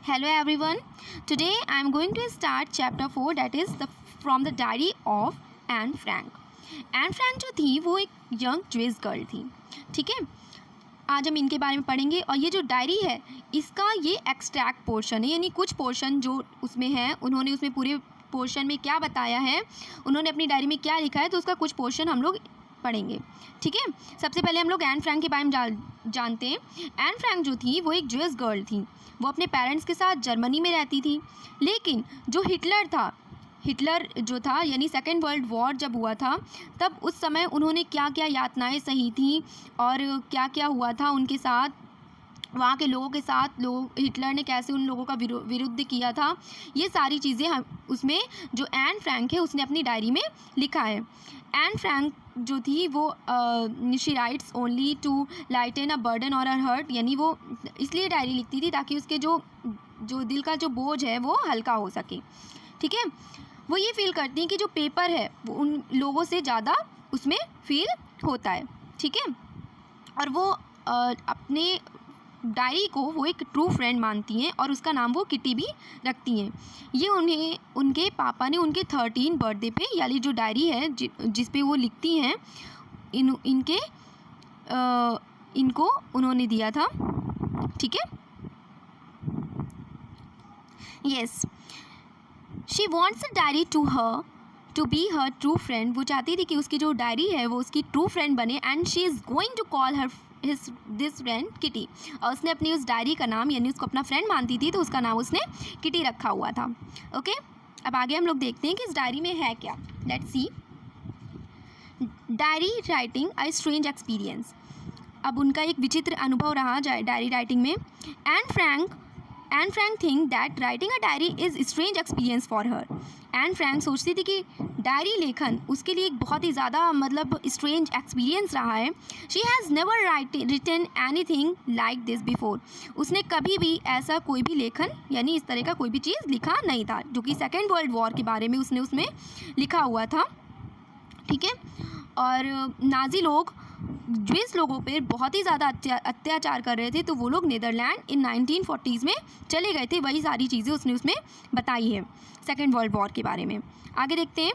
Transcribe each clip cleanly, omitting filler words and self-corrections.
Hello everyone. Today I am going to start chapter 4 that is from the diary of Anne Frank. Anne Frank जो थी वो एक young ज्विस girl थी. ठीक है, आज हम इनके बारे में पढ़ेंगे. और ये जो डायरी है इसका ये एक्सट्रैक्ट पोर्शन है, यानी कुछ पोर्शन जो उसमें है उन्होंने उसमें पूरे पोर्शन में क्या बताया है, उन्होंने अपनी डायरी में क्या लिखा है, तो उसका कुछ पोर्शन हम लोग पढ़ेंगे. ठीक है, सबसे पहले हम लोग एन फ्रैंक के बारे में जानते हैं. एन फ्रैंक जो थी वो एक ज्विस गर्ल थी. वो अपने पेरेंट्स के साथ जर्मनी में रहती थी. लेकिन जो हिटलर जो था यानी सेकेंड वर्ल्ड वॉर जब हुआ था तब उस समय उन्होंने क्या क्या यातनाएं सही थी और क्या क्या हुआ था उनके साथ, वहाँ के लोगों के साथ, हिटलर ने कैसे उन लोगों का विरुद्ध किया था, ये सारी चीज़ें हम उसमें जो एन फ्रैंक है उसने अपनी डायरी में लिखा है. एन फ्रैंक जो थी वो she writes only to lighten a burden और अ हर्ट, यानी वो इसलिए डायरी लिखती थी ताकि उसके जो दिल का जो बोझ है वो हल्का हो सके. ठीक है, वो ये फील करती हैं कि जो पेपर है वो उन लोगों से ज़्यादा उसमें फील होता है. ठीक है, और वो अपने डायरी को वो एक ट्रू फ्रेंड मानती हैं और उसका नाम वो किटी भी रखती हैं. ये उन्हें उनके पापा ने उनके 13 बर्थडे पे, यानी जो डायरी है जिस पे वो लिखती हैं इनको उन्होंने दिया था. ठीक है, yes, she wants a diary to be her true friend. वो चाहती थी कि उसकी जो डायरी है वो उसकी ट्रू फ्रेंड बने. And she is going to call her this friend Kitty. और उसने अपनी उस डायरी का नाम, यानी उसको अपना फ्रेंड मानती थी तो उसका नाम उसने किटी रखा हुआ था. ओके, अब आगे हम लोग देखते हैं कि इस डायरी में है क्या. Let's see. Diary writing a strange experience. अब उनका एक विचित्र अनुभव रहा डायरी राइटिंग में. Anne Frank think that writing a diary is strange experience for her. Anne Frank सोचती थी कि डायरी लेखन उसके लिए एक बहुत ही ज़्यादा मतलब स्ट्रेंज एक्सपीरियंस रहा है. She has never written anything like this before. उसने कभी भी ऐसा कोई भी लेखन यानी इस तरह का कोई भी चीज़ लिखा नहीं था, जो कि सेकेंड वर्ल्ड वॉर के बारे में उसने उसमें लिखा हुआ था. ठीक है, और नाजी लोग ज्विस लोगों पर बहुत ही ज़्यादा अत्याचार कर रहे थे, तो वो लोग नीदरलैंड इन 1940s में चले गए थे. वही सारी चीज़ें उसने उसमें बताई है सेकेंड वर्ल्ड वॉर के बारे में. आगे देखते हैं.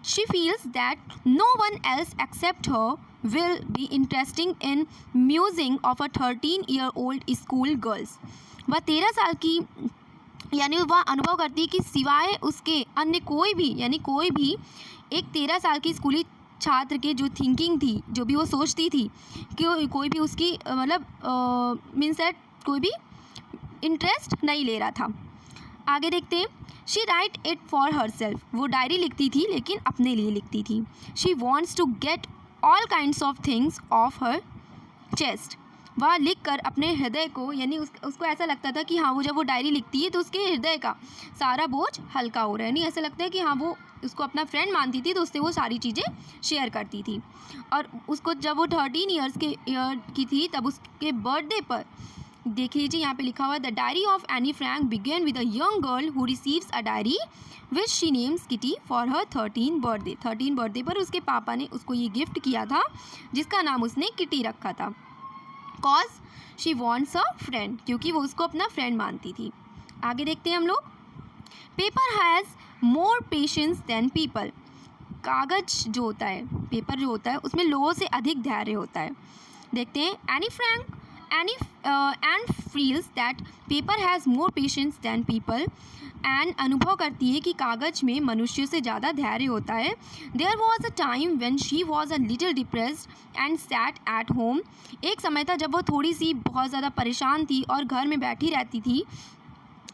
She feels that no one else except her will be interesting in musing of a 13-year-old school girls. वह 13 साल की यानी वह अनुभव करती है कि सिवाय उसके अन्य कोई भी, यानी कोई भी एक 13 साल की स्कूली छात्र के जो थिंकिंग थी, जो भी वो सोचती थी कि कोई भी उसकी मतलब मीन्स दैट कोई भी इंटरेस्ट नहीं ले रहा था. आगे देखते हैं. She write it for herself. वो डायरी लिखती थी लेकिन अपने लिए लिखती थी. She wants to get all kinds of things of her chest. वह लिख कर अपने हृदय को, यानी उसको ऐसा लगता था कि हाँ वो जब वो डायरी लिखती है तो उसके हृदय का सारा बोझ हल्का हो रहा है. नहीं, ऐसा लगता है कि हाँ वो उसको अपना फ्रेंड मानती थी तो उससे वो सारी चीज़ें शेयर करती थी. और उसको जब वो 13 ईयर की थी तब उसके बर्थडे पर देख लीजिए यहाँ पे लिखा हुआ है, the diary of Anne Frank begin with a young girl who receives a diary which she names Kitty for her 13 birthday. 13 birthday पर उसके पापा ने उसको ये गिफ्ट किया था जिसका नाम उसने किटी रखा था. Cause she wants a friend, क्योंकि वो उसको अपना फ्रेंड मानती थी. आगे देखते हैं हम लोग. Paper has more patience than people. कागज़ जो होता है, पेपर जो होता है उसमें लोगों से अधिक धैर्य होता है. देखते हैं. Anne feels that paper has more patience than people. Anne अनुभव करती है कि कागज़ में मनुष्य से ज़्यादा धैर्य होता है. There was a time when she was a little depressed and sat at home. एक समय था जब वो थोड़ी सी बहुत ज़्यादा परेशान थी और घर में बैठी रहती थी.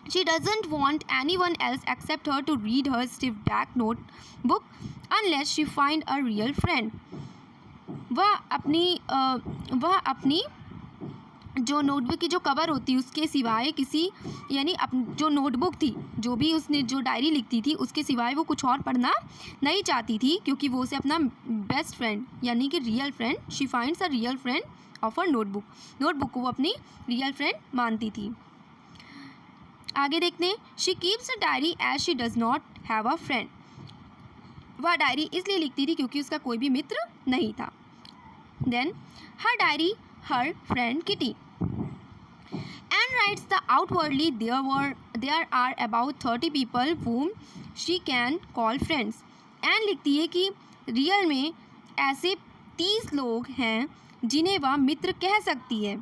She doesn't want anyone else except her to read her stiff back notebook unless she find a real friend. वह अपनी जो नोटबुक की जो कवर होती है उसके सिवाय किसी, यानी जो नोटबुक थी, जो भी उसने जो डायरी लिखती थी उसके सिवाय वो कुछ और पढ़ना नहीं चाहती थी, क्योंकि वो उसे अपना बेस्ट फ्रेंड यानी कि real friend, she finds a real friend of her notebook को वो अपनी रियल फ्रेंड मानती थी. आगे देखते हैं. She keeps a diary as she does not have a friend. वह डायरी इसलिए लिखती थी क्योंकि उसका कोई भी मित्र नहीं था. Then her diary her friend Kitty. writes the outwardly there are about 30 people whom she can call friends. And लिखती है कि रियल में ऐसे 30 लोग हैं जिन्हें वह मित्र कह सकती है.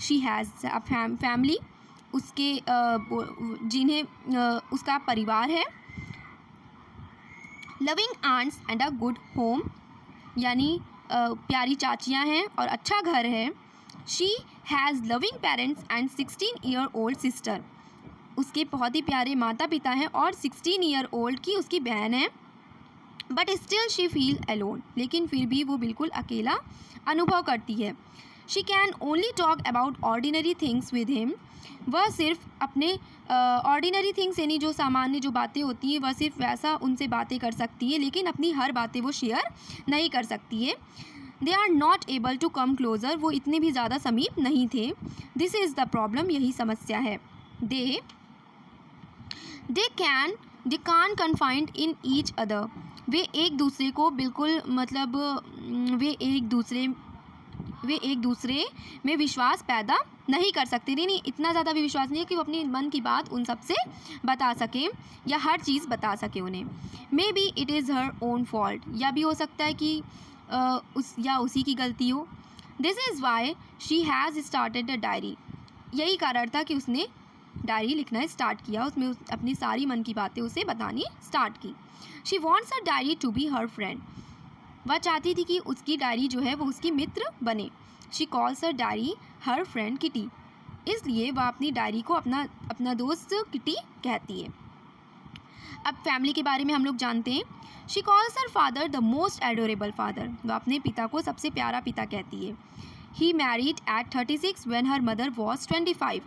शी हैज़ अ फैमिली, उसके जिन्हें उसका परिवार है. Loving aunts and a good home, यानी प्यारी चाचियाँ हैं और अच्छा घर है. She has loving parents and 16-year-old sister, उसके बहुत ही प्यारे माता पिता हैं और 16-year-old की उसकी बहन है. But still she feel alone, लेकिन फिर भी वो बिल्कुल अकेला अनुभव करती है. She can only talk about ordinary things with him, वह सिर्फ अपने ऑर्डिनरी थिंग्स यानी जो सामान्य जो बातें होती हैं वह सिर्फ वैसा उनसे बातें कर सकती है, लेकिन अपनी हर बातें वो शेयर नहीं कर सकती है. They are not able to come closer, वो इतने भी ज़्यादा समीप नहीं थे. दिस इज़ द प्रॉब्लम, यही समस्या है. दे कान कन्फाइंड इन ईच अदर, वे एक दूसरे को बिल्कुल मतलब वे एक दूसरे में विश्वास पैदा नहीं कर सकते. नहीं, इतना ज़्यादा भी विश्वास नहीं है कि वो अपनी मन की बात उन सबसे बता सकें या हर चीज़ बता सके उन्हें. May be it is her own fault, या भी हो सकता है कि उसी की गलती हो. This is why she has started a diary, यही कारण था कि उसने डायरी लिखना स्टार्ट किया, उसमें अपनी सारी मन की बातें उसे बतानी स्टार्ट की. She wants a diary to be her friend, वह चाहती थी कि उसकी डायरी जो है वो उसकी मित्र बने. She calls her diary her friend kitty, इसलिए वह अपनी डायरी को अपना दोस्त किटी कहती है. अब फैमिली के बारे में हम लोग जानते हैं. She calls her father the most adorable father, वह अपने पिता को सबसे प्यारा पिता कहती है. He married at 36 when her mother was 25,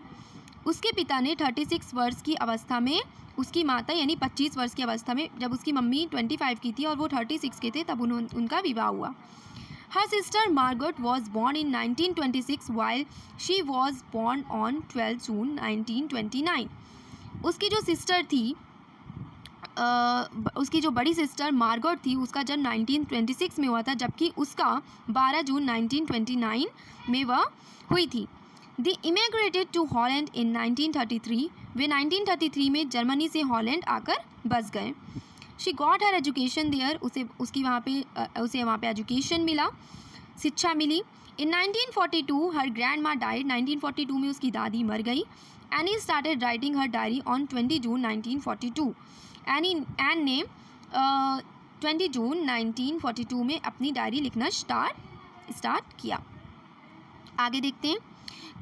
उसके पिता ने 36 वर्ष की अवस्था में उसकी माता यानी 25 वर्ष की अवस्था में, जब उसकी मम्मी 25 की थी और वो 36 के थे तब उनका विवाह हुआ. Her sister Margaret was born in 1926 while she was born on 12 जून 1929. उसकी जो सिस्टर थी उसकी जो बड़ी सिस्टर मार्गरेट थी, उसका जन्म 1926 में हुआ था, जबकि उसका 12 जून 1929 में वह हुई थी. They immigrated to Holland in 1933. वे 1933 में जर्मनी से हॉलैंड आकर बस गए. She got her education there. उसे वहाँ पे एजुकेशन मिला, शिक्षा मिली. In 1942 her grandma died. 1942 में उसकी दादी मर गई. Annie started writing her diary on 20 June 1942. Anne ने 20 जून 1942 में अपनी डायरी लिखना स्टार्ट किया. आगे देखते हैं.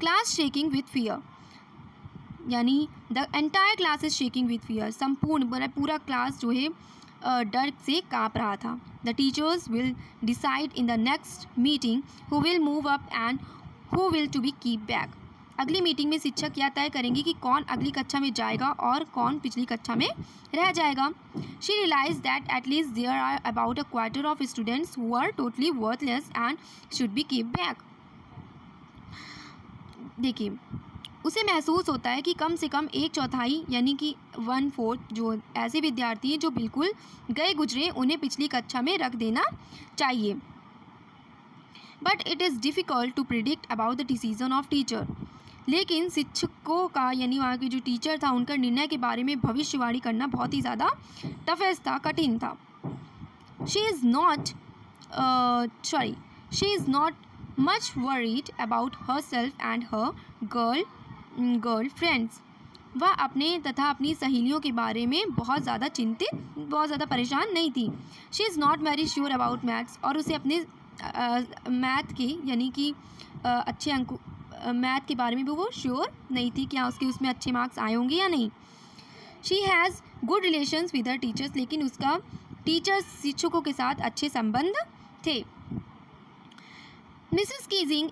क्लास शेकिंग विथ फियर, यानी the entire class is shaking with fear, संपूर्ण पूरा क्लास जो है डर से काँप रहा था. The teachers will decide in the next meeting who will move up and who will to be keep back. अगली मीटिंग में शिक्षक यह तय करेंगे कि कौन अगली कक्षा में जाएगा और कौन पिछली कक्षा में रह जाएगा. She realize that at least there are about a quarter of students who are totally worthless and should be keep back. देखिए, उसे महसूस होता है कि कम से कम 1/4 यानी कि 1/4 जो ऐसे विद्यार्थी हैं जो बिल्कुल गए गुजरे, उन्हें पिछली कक्षा में रख देना चाहिए. But it is difficult to predict about the decision of teacher, लेकिन शिक्षकों का यानी वहाँ के जो टीचर था उनका निर्णय के बारे में भविष्यवाणी करना बहुत ही ज़्यादा टफेस्ट था, कठिन था. She is not much worried about herself and her girl friends. वह अपने तथा अपनी सहेलियों के बारे में बहुत ज़्यादा चिंतित, बहुत ज़्यादा परेशान नहीं थी. She is not very sure about maths, और उसे अपने मैथ के यानी कि अच्छे अंक मैथ के बारे में भी वो श्योर नहीं थी क्या उसमें अच्छे मार्क्स आए होंगे या नहीं. She has good relations with her teachers, लेकिन उसका शिक्षकों के साथ अच्छे संबंध थे. Mrs. Keesing,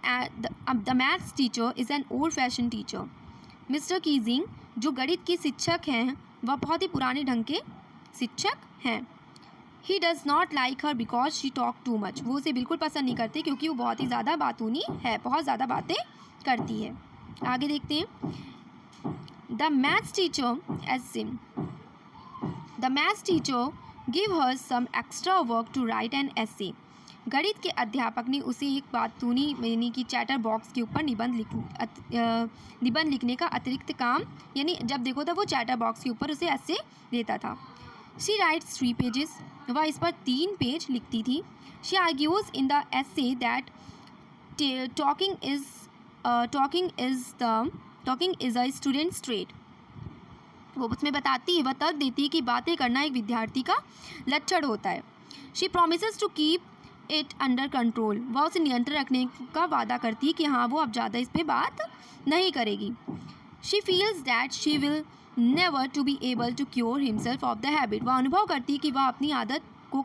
the maths teacher, is an old-fashioned teacher. Mr. Keesing, जो गणित के शिक्षक हैं, वह बहुत ही पुराने ढंग के शिक्षक हैं. He does not like her because she talk too much. वो उसे बिल्कुल पसंद नहीं करते क्योंकि वो बहुत ही ज़्यादा बातूनी है, बहुत ज़्यादा बातें करती है. आगे देखते हैं. The maths teacher give her some extra work to write an essay. गणित के अध्यापक ने उसे एक बातूनी यानी कि चैटर बॉक्स के ऊपर निबंध लिखने का अतिरिक्त काम, यानी जब देखो तो वो चैटर बॉक्स के ऊपर उसे ऐसे देता था. She writes 3 pages. वह इस पर 3 पेज लिखती थी. She argues in the essay that talking is a students trade. वो उसमें बताती है, वह तर्क देती है कि बातें करना एक विद्यार्थी का लक्षण होता है. She promises to keep it under control. वह उसे नियंत्रण रखने का वादा करती है कि हाँ वो अब ज़्यादा इस पर बात नहीं करेगी. She feels that she will never to be able to cure himself of the habit. वह अनुभव करती है कि वह अपनी आदत को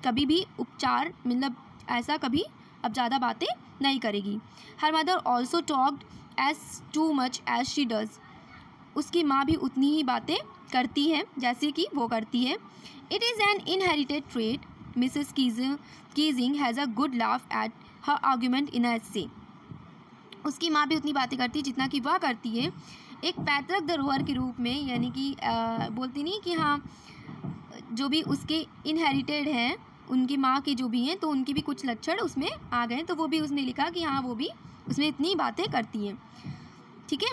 कभी भी उपचार मतलब ऐसा कभी अब ज़्यादा बातें नहीं करेगी. Her mother also talked as too much as she does. उसकी माँ भी उतनी ही बातें करती है जैसे कि वो करती है. It is an inherited trait. Mrs Keesing has a good laugh at her argument in essay. उसकी माँ भी उतनी बातें करती है जितना कि वह करती है. एक पैतृक धरोहर के रूप में, यानी कि बोलती नहीं कि हाँ जो भी उसके इनहेरिटेड हैं उनकी माँ के जो भी हैं तो उनके भी कुछ लक्षण उसमें आ गए, तो वो भी उसने लिखा कि हाँ वो भी उसमें इतनी बातें करती हैं. ठीक है.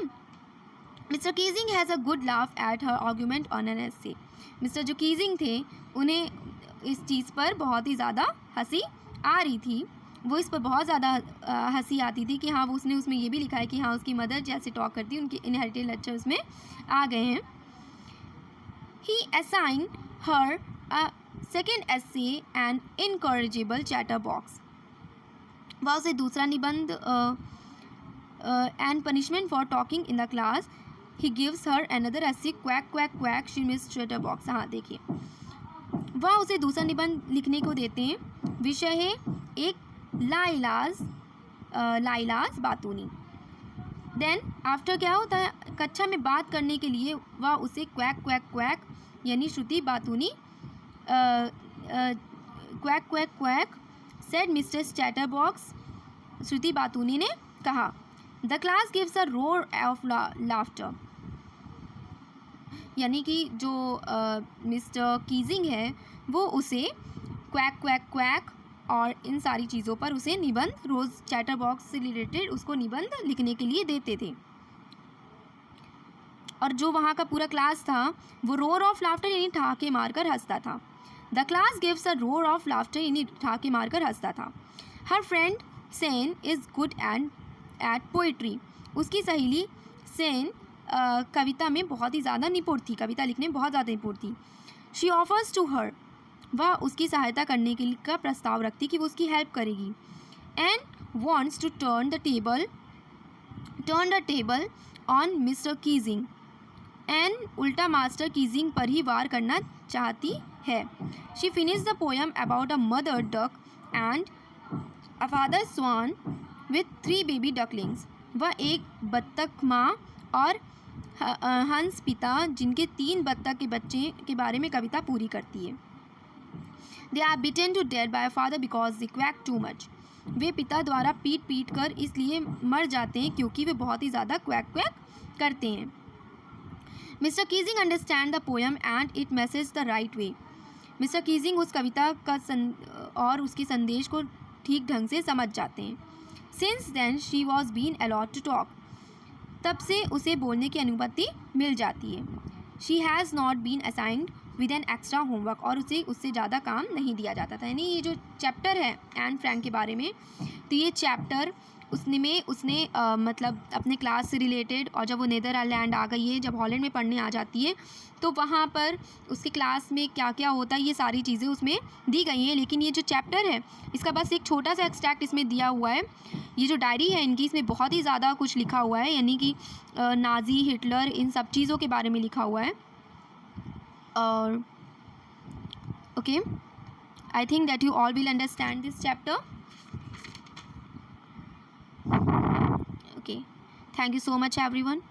Mister Keesing has a good laugh at her argument on an essay. Mister जो कीजिंग थे उन्हें इस चीज़ पर बहुत ही ज़्यादा हंसी आ रही थी. वो इस पर बहुत ज़्यादा हंसी आती थी कि हाँ वो उसने उसमें ये भी लिखा है कि हाँ उसकी मदर जैसे टॉक करती है उनके इनहेरिटेड लक्षण उसमें आ गए हैं. He assign her a second essay and incorrigible chatter box. वह उसे दूसरा निबंध and punishment for talking in the class. He gives her another essay quack quack quack she Miss chatter box. हाँ देखिए, वह उसे दूसरा निबंध लिखने को देते हैं. विषय है एक लाइलाज बातूनी. देन आफ्टर क्या होता है, कक्षा में बात करने के लिए वह उसे क्वैक क्वैक क्वैक यानी श्रुति बातूनी quack quack quack said Mr chatter box. Shruti बातूनी ने कहा. The class gives a roar of laughter. यानी कि जो मिस्टर कीजिंग है वो उसे क्वैक क्वैक क्वैक और इन सारी चीज़ों पर उसे निबंध रोज़ चैटर बॉक्स से रिलेटेड उसको निबंध लिखने के लिए देते थे. और जो वहाँ का पूरा क्लास था वो रोर ऑफ लाफ्टर यानी ठहाके मारकर हंसता था. The class gives a roar of laughter यानी ठहाके मारकर हंसता था. Her friend Sen is good and at poetry. उसकी सहेली सेन कविता में बहुत ही ज़्यादा निपुण थी, कविता लिखने में बहुत ज़्यादा निपुण थी. She offers to her. वह उसकी सहायता करने के लिए का प्रस्ताव रखती कि वो उसकी हेल्प करेगी. And wants to turn the table on mister Keesing. एंड उल्टा मास्टर कीजिंग पर ही वार करना चाहती है. She finish the poem about a mother duck and a father swan with 3 baby ducklings. वह एक बत्तख माँ और हंस पिता जिनके 3 बत्तख के बच्चे के बारे में कविता पूरी करती है. They are beaten to death by father because they quack too much. वे पिता द्वारा पीट कर इसलिए मर जाते हैं क्योंकि वे बहुत ही ज़्यादा क्वैक क्वैक करते हैं. Mister Keesing understand the poem and it message the right way. Mister Keesing उस कविता का और उसके संदेश को ठीक ढंग से समझ जाते हैं. Since then she was been allowed to talk. तब से उसे बोलने की अनुमति मिल जाती है. She has not been assigned with an extra homework. और उसे उससे ज़्यादा काम नहीं दिया जाता था. यानी ये जो चैप्टर है एन फ्रैंक के बारे में, तो ये चैप्टर उसने मतलब अपने क्लास से रिलेटेड, और जब वो नीदरलैंड आ गई है, जब हॉलैंड में पढ़ने आ जाती है, तो वहाँ पर उसके क्लास में क्या क्या होता है ये सारी चीज़ें उसमें दी गई हैं. लेकिन ये जो चैप्टर है इसका बस एक छोटा सा एक्सट्रैक्ट इसमें दिया हुआ है. ये जो डायरी है इनकी, इसमें बहुत ही ज़्यादा कुछ लिखा हुआ है, यानी कि नाज़ी, हिटलर, इन सब चीज़ों के बारे में लिखा हुआ है. और okay, I think that you all will understand this chapter. Okay, thank you so much everyone.